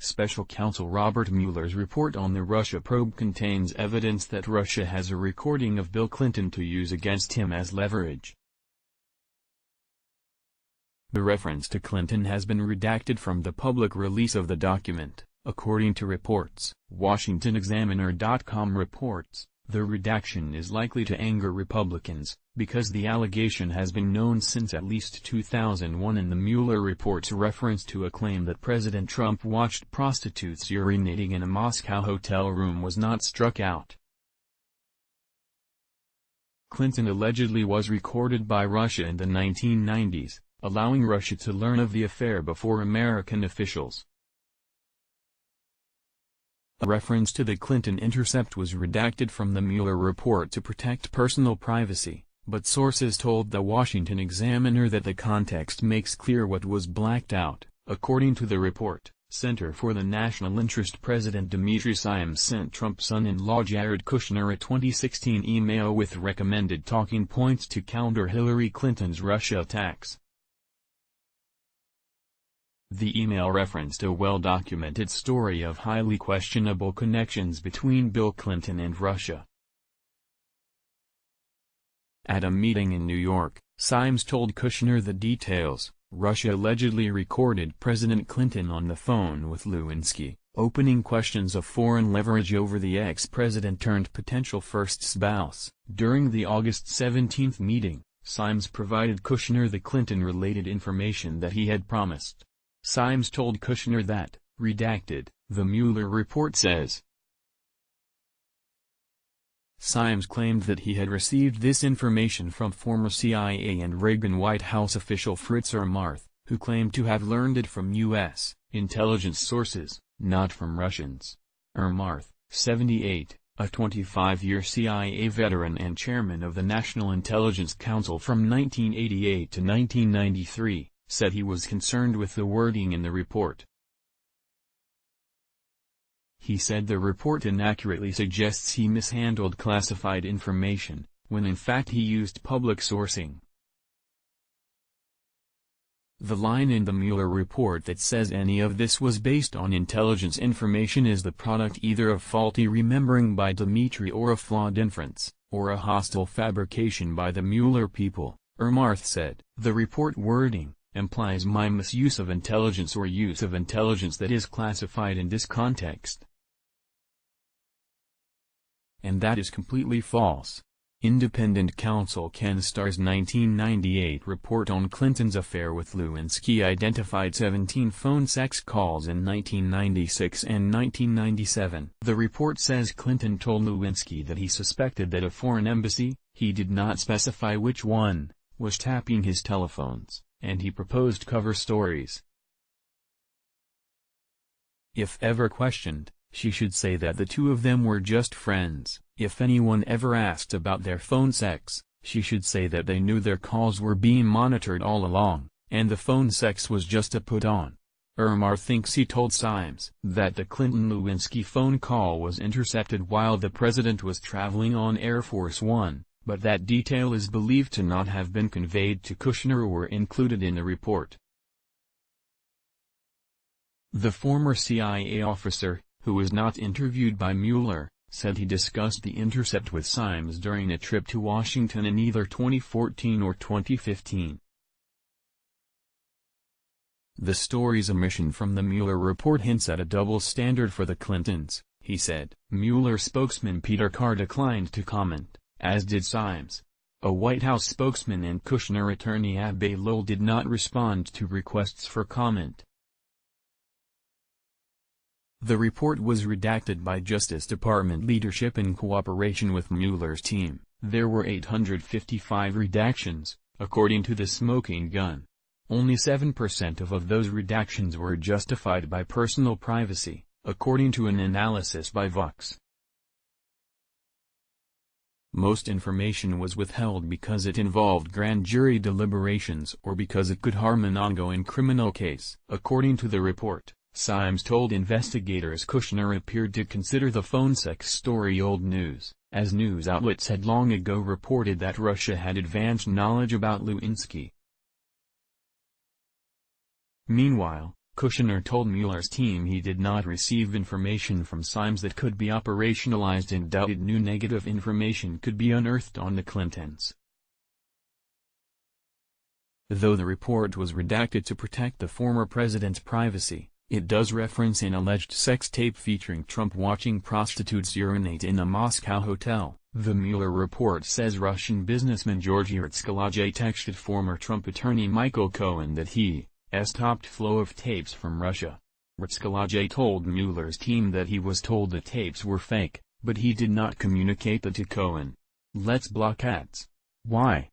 Special Counsel Robert Mueller's report on the Russia probe contains evidence that Russia has a recording of Bill Clinton to use against him as leverage. The reference to Clinton has been redacted from the public release of the document, according to reports. WashingtonExaminer.com reports, the redaction is likely to anger Republicans, because the allegation has been known since at least 2001 and the Mueller report's reference to a claim that President Trump watched prostitutes urinating in a Moscow hotel room was not struck out. Clinton allegedly was recorded by Russia in the 1990s, allowing Russia to learn of the affair before American officials. A reference to the Clinton intercept was redacted from the Mueller report to protect personal privacy, but sources told the Washington Examiner that the context makes clear what was blacked out. According to the report, Center for the National Interest President Dimitri Simes sent Trump's son-in-law Jared Kushner a 2016 email with recommended talking points to counter Hillary Clinton's Russia attacks. The email referenced a well-documented story of highly questionable connections between Bill Clinton and Russia. At a meeting in New York, Simes told Kushner the details. Russia allegedly recorded President Clinton on the phone with Lewinsky, opening questions of foreign leverage over the ex-president turned potential first spouse. During the August 17 meeting, Simes provided Kushner the Clinton-related information that he had promised. Simes told Kushner that, redacted, the Mueller report says. Simes claimed that he had received this information from former CIA and Reagan White House official Fritz Ermarth, who claimed to have learned it from U.S. intelligence sources, not from Russians. Ermarth, 78, a 25-year CIA veteran and chairman of the National Intelligence Council from 1988 to 1993, said he was concerned with the wording in the report. He said the report inaccurately suggests he mishandled classified information, when in fact he used public sourcing. The line in the Mueller report that says any of this was based on intelligence information is the product either of faulty remembering by Dmitry or a flawed inference, or a hostile fabrication by the Mueller people, Ermarth said. The report wording implies my misuse of intelligence or use of intelligence that is classified in this context. And that is completely false. Independent counsel Ken Starr's 1998 report on Clinton's affair with Lewinsky identified 17 phone sex calls in 1996 and 1997. The report says Clinton told Lewinsky that he suspected that a foreign embassy, he did not specify which one, was tapping his telephones, and he proposed cover stories. If ever questioned, she should say that the two of them were just friends. If anyone ever asked about their phone sex, she should say that they knew their calls were being monitored all along, and the phone sex was just a put-on. Ermarth thinks he told Simes that the Clinton-Lewinsky phone call was intercepted while the president was traveling on Air Force One, but that detail is believed to not have been conveyed to Kushner or included in the report. The former CIA officer, who was not interviewed by Mueller, said he discussed the intercept with Simes during a trip to Washington in either 2014 or 2015. The story's omission from the Mueller report hints at a double standard for the Clintons, he said. Mueller spokesman Peter Carr declined to comment, as did Simes. A White House spokesman and Kushner attorney Abbe Lowell did not respond to requests for comment. The report was redacted by Justice Department leadership in cooperation with Mueller's team. There were 855 redactions, according to the smoking gun. Only 7% of those redactions were justified by personal privacy, according to an analysis by Vox. Most information was withheld because it involved grand jury deliberations or because it could harm an ongoing criminal case. According to the report, Simes told investigators Kushner appeared to consider the phone sex story old news, as news outlets had long ago reported that Russia had advanced knowledge about Lewinsky. Meanwhile, Kushner told Mueller's team he did not receive information from Symes that could be operationalized and doubted new negative information could be unearthed on the Clintons. Though the report was redacted to protect the former president's privacy, it does reference an alleged sex tape featuring Trump watching prostitutes urinate in a Moscow hotel. The Mueller report says Russian businessman Georgy Ritskalaje texted former Trump attorney Michael Cohen that he stopped flow of tapes from Russia. Ritskalaje told Mueller's team that he was told the tapes were fake, but he did not communicate that to Cohen. Let's block ads. Why?